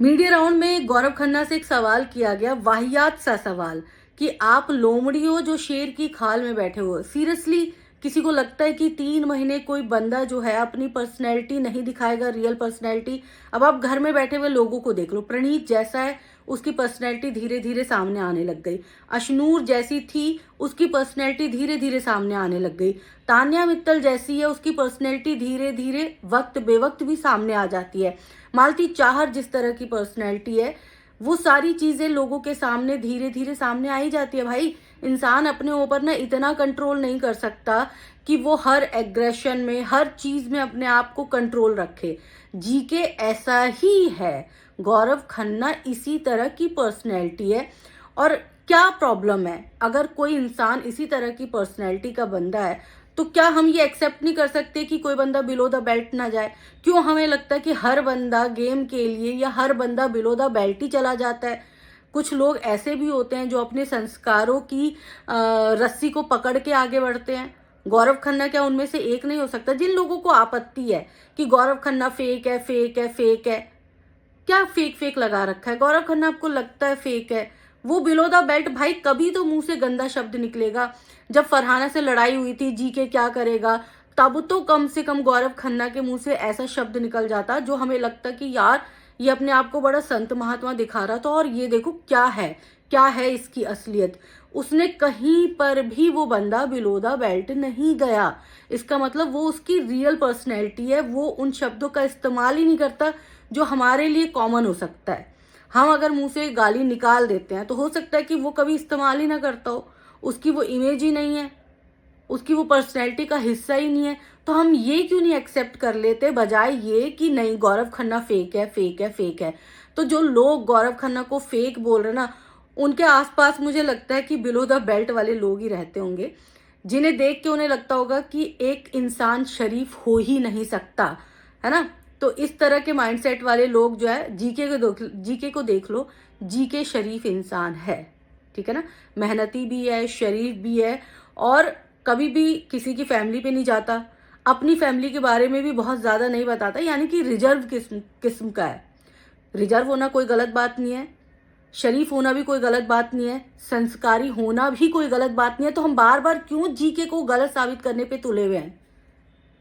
Media round में गौरव खन्ना से एक सवाल किया गया, वाहियात सा सवाल, कि आप लोमड़ी हो जो शेर की खाल में बैठे हो। सीरियसली किसी को लगता है कि 3 महीने कोई बंदा जो है अपनी पर्सनैलिटी नहीं दिखाएगा, रियल पर्सनैलिटी? अब आप घर में बैठे हुए लोगों को देख लो, प्रणीत जैसा है उसकी पर्सनैलिटी धीरे धीरे सामने आने लग गई। अशनूर जैसी थी उसकी पर्सनैलिटी धीरे धीरे सामने आने लग गई। तान्या मित्तल जैसी है उसकी पर्सनैलिटी धीरे धीरे वक्त बेवक्त भी सामने आ जाती है। मालती चाहर जिस तरह की पर्सनैलिटी है, वो सारी चीजें लोगों के सामने धीरे धीरे सामने आई जाती है। भाई, इंसान अपने ऊपर ना इतना कंट्रोल नहीं कर सकता कि वो हर एग्रेशन में, हर चीज में अपने आप को कंट्रोल रखे। जीके ऐसा ही है, गौरव खन्ना इसी तरह की पर्सनैलिटी है। और क्या प्रॉब्लम है अगर कोई इंसान इसी तरह की पर्सनैलिटी का बंदा है, तो क्या हम ये एक्सेप्ट नहीं कर सकते कि कोई बंदा बिलो द बेल्ट ना जाए? क्यों हमें लगता है कि हर बंदा गेम के लिए या हर बंदा बिलो द बेल्ट ही चला जाता है? कुछ लोग ऐसे भी होते हैं जो अपने संस्कारों की रस्सी को पकड़ के आगे बढ़ते हैं। गौरव खन्ना क्या उनमें से एक नहीं हो सकता? जिन लोगों को आपत्ति है कि गौरव खन्ना फेक है, फेक है, फेक है, क्या फेक फेक लगा रखा है? गौरव खन्ना आपको लगता है फेक है? वो बिलो द बेल्ट, भाई कभी तो मुंह से गंदा शब्द निकलेगा। जब फरहाना से लड़ाई हुई थी, जी के क्या करेगा, तब तो कम से कम गौरव खन्ना के मुंह से ऐसा शब्द निकल जाता जो हमें लगता कि यार ये अपने आप को बड़ा संत महात्मा दिखा रहा था, और ये देखो क्या है इसकी असलियत। उसने कहीं पर भी वो बंदा बिलो द बेल्ट नहीं गया। इसका मतलब वो उसकी रियल पर्सनैलिटी है, वो उन शब्दों का इस्तेमाल ही नहीं करता जो हमारे लिए कॉमन हो सकता है। हम अगर मुंह से गाली निकाल देते हैं तो हो सकता है कि वो कभी इस्तेमाल ही ना करता हो, उसकी वो इमेज ही नहीं है, उसकी वो पर्सनैलिटी का हिस्सा ही नहीं है। तो हम ये क्यों नहीं एक्सेप्ट कर लेते, बजाय ये कि नहीं गौरव खन्ना फेक है, फेक है, फेक है। तो जो लोग गौरव खन्ना को फेक बोल रहे ना, उनके आसपास मुझे लगता है कि बिलो द बेल्ट वाले लोग ही रहते होंगे, जिन्हें देख के उन्हें लगता होगा कि एक इंसान शरीफ हो ही नहीं सकता, है ना? तो इस तरह के माइंडसेट वाले लोग जो है, जीके को देख लो, जीके शरीफ इंसान है, ठीक है ना? मेहनती भी है, शरीफ भी है, और कभी भी किसी की फैमिली पे नहीं जाता, अपनी फैमिली के बारे में भी बहुत ज्यादा नहीं बताता, यानी कि रिजर्व किस्म का है। रिजर्व होना कोई गलत बात नहीं है, शरीफ होना भी कोई गलत बात नहीं है, संस्कारी होना भी कोई गलत बात नहीं है। तो हम बार बार क्यों जीके को गलत साबित करने पे तुले हुए हैं?